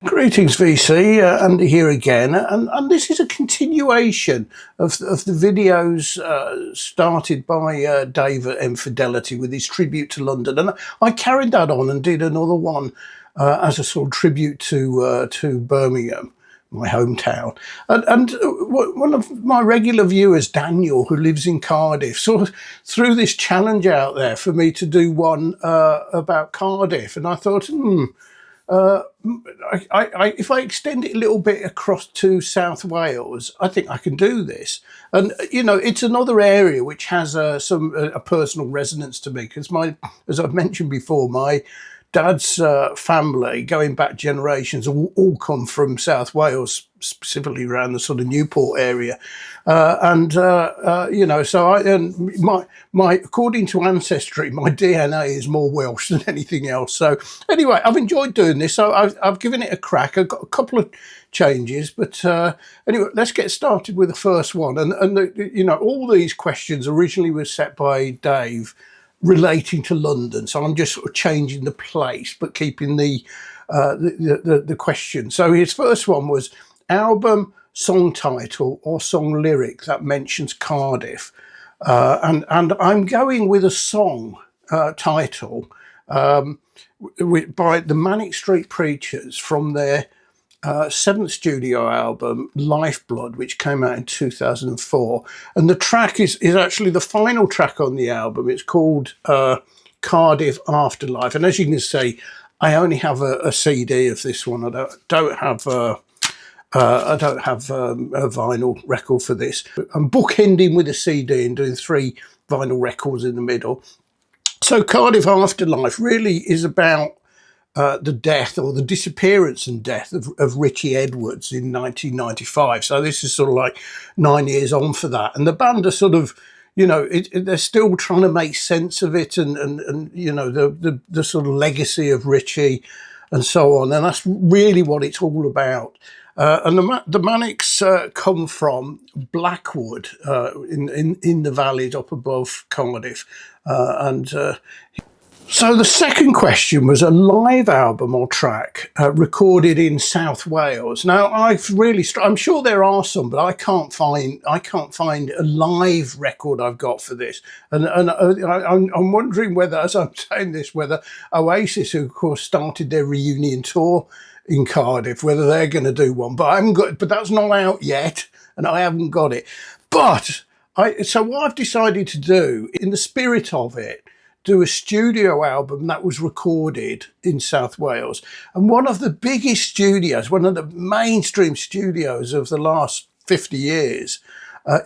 Greetings, VC. Andy here again, and this is a continuation of the videos started by Dave at Infidelity with his tribute to London, and I carried that on and did another one as a sort of tribute to Birmingham, my hometown. And one of my regular viewers, Daniel, who lives in Cardiff, sort of threw this challenge out there for me to do one about Cardiff, and I thought, if I extend it a little bit across to South Wales, I think I can do this. And it's another area which has a personal resonance to me because as I've mentioned before, my dad's family, going back generations, all come from South Wales, specifically around the sort of Newport area, so my according to Ancestry, my DNA is more Welsh than anything else. So anyway, I've enjoyed doing this, so I've given it a crack. I've got a couple of changes, but anyway, let's get started with the first one. And all these questions originally were set by Dave, relating to London, so I'm just sort of changing the place but keeping the question. So his first one was album, song title or song lyric that mentions Cardiff, and I'm going with a song title by the Manic Street Preachers from their seventh studio album, Lifeblood, which came out in 2004. And the track is actually the final track on the album. It's called Cardiff Afterlife. And as you can see, I only have a CD of this one. I don't have a vinyl record for this. I'm bookending with a CD and doing 3 vinyl records in the middle. So Cardiff Afterlife really is about the death or the disappearance and death of Richie Edwards in 1995. So this is sort of like 9 years on for that. And the band are sort of, they're still trying to make sense of it and the sort of legacy of Richie and so on. And that's really what it's all about. And the Manics come from Blackwood in the valleys up above Cardiff. So the second question was a live album or track recorded in South Wales. Now I'm sure there are some, but I can't find a live record I've got for this. And I'm wondering whether, as I'm saying this, whether Oasis, who of course started their reunion tour in Cardiff, whether they're going to do one. But I haven't got. But that's not out yet, and I haven't got it. But so what I've decided to do, in the spirit of it, do a studio album that was recorded in South Wales. And one of the biggest studios, one of the mainstream studios of the last 50 years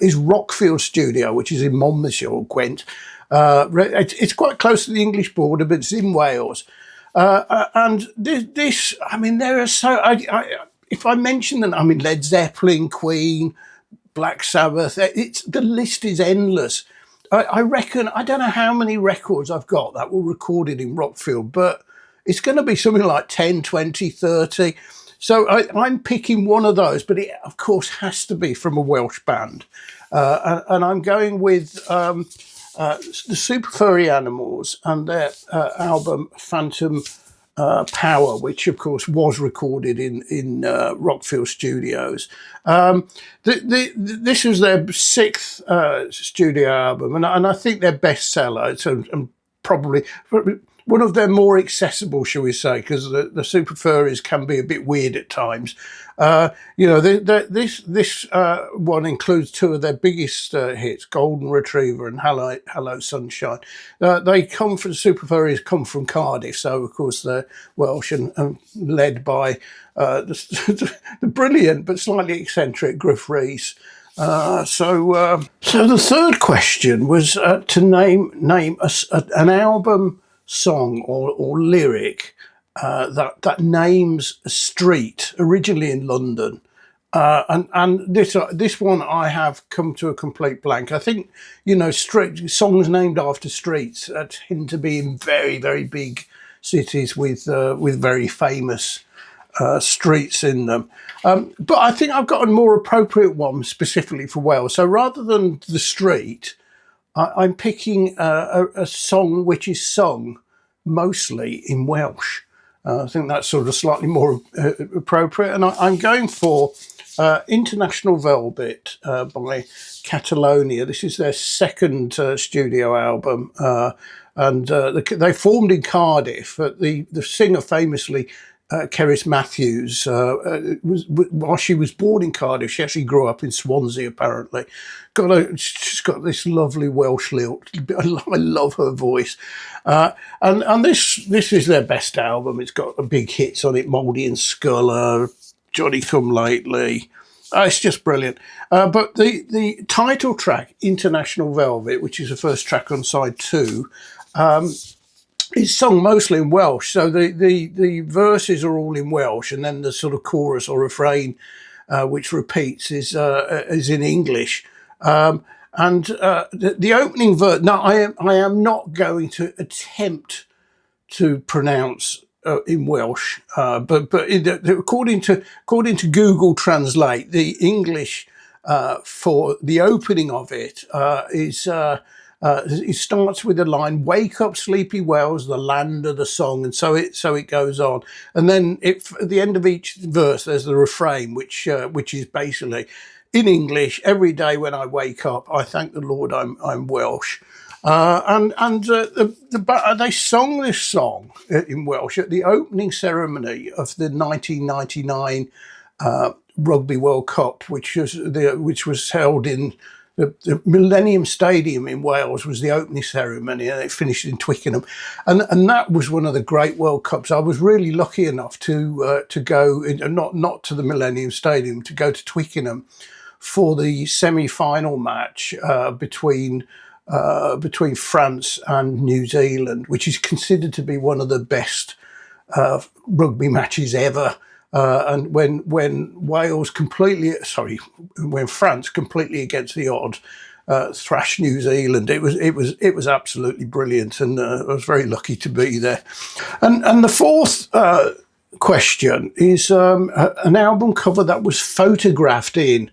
is Rockfield Studio, which is in Monmouthshire or Gwent. It's quite close to the English border, but it's in Wales. And this, I mean, there are so, if I mention them, I mean, Led Zeppelin, Queen, Black Sabbath, the list is endless. I reckon, I don't know how many records I've got that were recorded in Rockfield, but it's going to be something like 10, 20, 30. So I'm picking one of those, but it, of course, has to be from a Welsh band. And I'm going with the Super Furry Animals and their album Phantom Power, which of course was recorded in Rockfield Studios. This was their 6th studio album, and I think their bestseller. And probably one of their more accessible, shall we say, because the Super Furries can be a bit weird at times. This one includes 2 of their biggest hits, Golden Retriever and Hello Sunshine. The Super Furries come from Cardiff, so of course they're Welsh and led by the brilliant but slightly eccentric Gruff Rhys. So the third question was to name an album, song or lyric that names a street originally in London, and this one I have come to a complete blank. I think songs named after streets tend to be in very, very big cities with very famous streets in them, but I think I've got a more appropriate one specifically for Wales. So rather than the street, I'm picking a song which is sung mostly in Welsh. I think that's sort of slightly more appropriate. And I'm going for International Velvet by Catatonia. This is their second studio album. And they formed in Cardiff. The singer famously, Cerys Matthews, while she was born in Cardiff, she actually grew up in Swansea, apparently. She's got this lovely Welsh lilt. I love her voice. And this is their best album. It's got big hits on it: Mouldy and Sculler, Johnny Come Lately. It's just brilliant. But the title track, International Velvet, which is the first track on side 2, it's sung mostly in Welsh. So the verses are all in Welsh, and then the sort of chorus or refrain, which repeats, is in English. The opening verse. Now, I am not going to attempt to pronounce in Welsh, but according to Google Translate, the English for the opening of it is. It starts with the line, "Wake up, sleepy Wales, the land of the song," and so it goes on. And then at the end of each verse, there's the refrain, which is basically in English: "Every day when I wake up, I thank the Lord I'm Welsh." They sung this song in Welsh at the opening ceremony of the 1999 Rugby World Cup, which was held in the Millennium Stadium in Wales. Was the opening ceremony, and it finished in Twickenham, and that was one of the great World Cups. I was really lucky enough to go, not to the Millennium Stadium, to go to Twickenham for the semi-final match between France and New Zealand, which is considered to be one of the best rugby matches ever. And when France completely against the odds thrashed New Zealand, it was absolutely brilliant, and I was very lucky to be there. And the fourth question is an album cover that was photographed in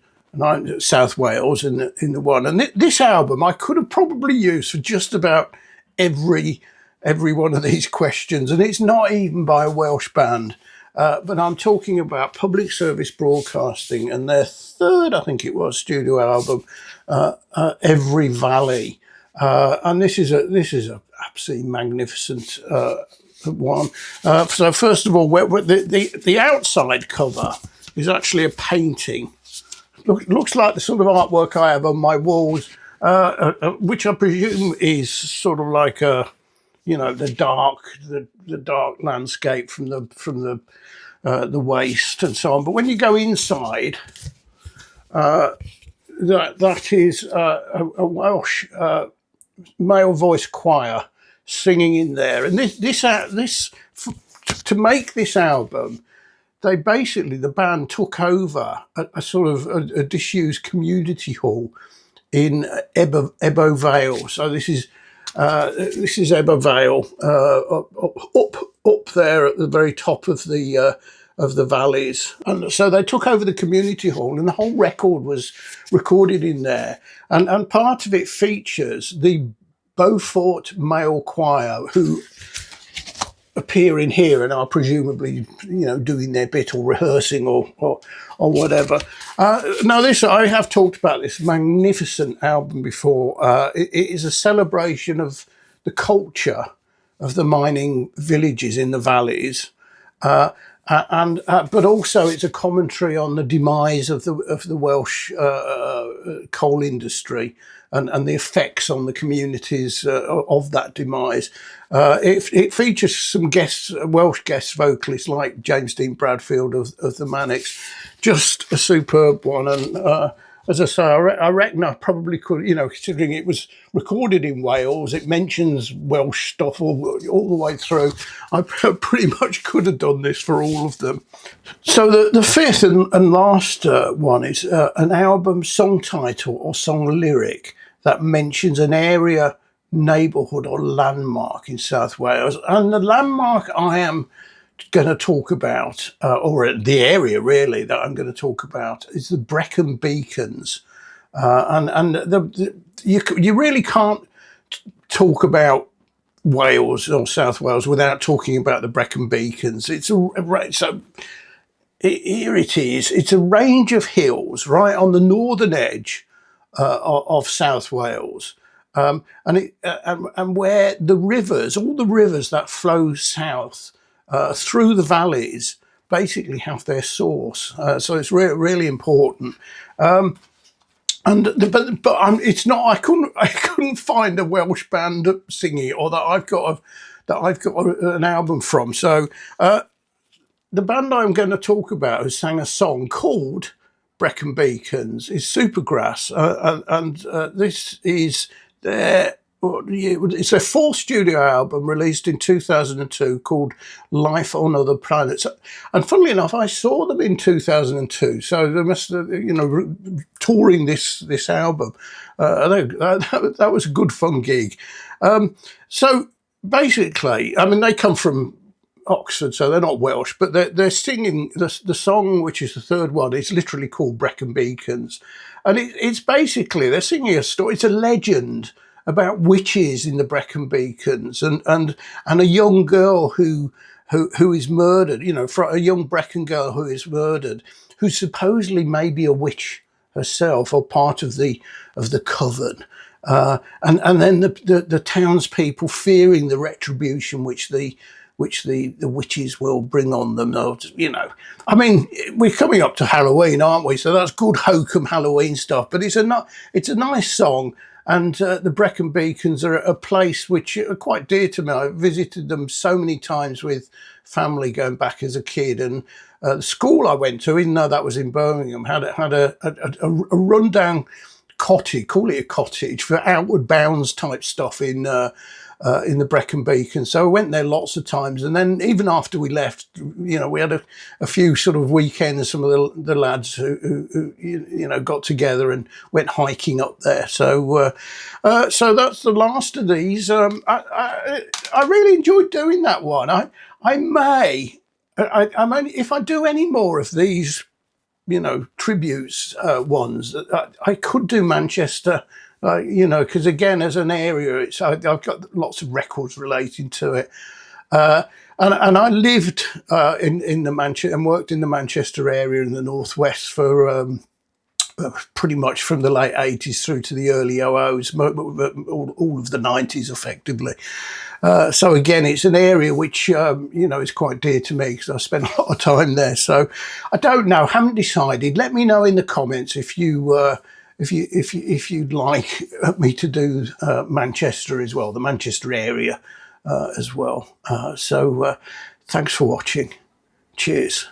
South Wales in the one. And this album I could have probably used for just about every one of these questions, and it's not even by a Welsh band. But I'm talking about Public Service Broadcasting and their third, I think it was, studio album, Every Valley, and this is a absolutely magnificent one. So first of all, the outside cover is actually a painting. Looks like the sort of artwork I have on my walls, which I presume is sort of like the dark landscape from the waste and so on. But when you go inside, that is a Welsh male voice choir singing in there. And to make this album, the band took over a sort of a disused community hall in Ebbo Vale. So this is Ebbo Vale, up there at the very top of the valleys. And so they took over the community hall, and the whole record was recorded in there. And part of it features the Beaufort male choir, who appear in here and are presumably doing their bit or rehearsing or whatever. Now I have talked about this magnificent album before. It is a celebration of the culture of the mining villages in the valleys, but also it's a commentary on the demise of the Welsh coal industry and the effects on the communities of that demise. It features some Welsh guest vocalists like James Dean Bradfield of the Manics. Just a superb one. And as I say, I reckon I probably could, considering it was recorded in Wales, it mentions Welsh stuff all the way through. I pretty much could have done this for all of them. So the fifth and last one is an album song title or song lyric that mentions an area, neighbourhood or landmark in South Wales. And the landmark I am going to talk about, or the area really that I'm going to talk about, is the Brecon Beacons. You really can't talk about Wales or South Wales without talking about the Brecon Beacons. Here it is. It's a range of hills right on the northern edge of South Wales, and where the rivers, all the rivers that flow south through the valleys, basically have their source. So it's really important. It's not. I couldn't find a Welsh band singing it, or that I've got an album from. So the band I'm going to talk about, who sang a song called Brecon Beacons, is Supergrass, and this is their. It's their fourth studio album released in 2002 called Life on Other Planets. And funnily enough, I saw them in 2002. So they must have, touring this album. That was a good fun gig. So basically, I mean, they come from Oxford, so they're not Welsh, but they're singing the song, which is the third one. It's literally called Brecon Beacons. And it's basically, they're singing a story. It's a legend about witches in the Brecon Beacons, and a young girl who is murdered. For a young Brecon girl who is murdered, who supposedly may be a witch herself or part of the coven. And then the townspeople, fearing the retribution which the witches will bring on them. I mean, we're coming up to Halloween, aren't we? So that's good hokum Halloween stuff. But it's a nice song. And the Brecon Beacons are a place which are quite dear to me. I visited them so many times with family going back as a kid. And the school I went to, even though that was in Birmingham, had a rundown cottage, call it a cottage, for outward bounds type stuff in the Brecon Beacons. So I went there lots of times, and then even after we left, we had a few sort of weekends. Some of the lads who got together and went hiking up there. So so that's the last of these. I really enjoyed doing that one. I may if I do any more of these, tributes ones, I could do Manchester. Because again, as an area, I've got lots of records relating to it, and I lived in the Manchester and worked in the Manchester area in the northwest for pretty much from the late 80s through to the early 00s, all of the 90s effectively. So again, it's an area which is quite dear to me because I spent a lot of time there. So I don't know, haven't decided. Let me know in the comments if you'd like me to do Manchester as well, the Manchester area as well. So thanks for watching. Cheers.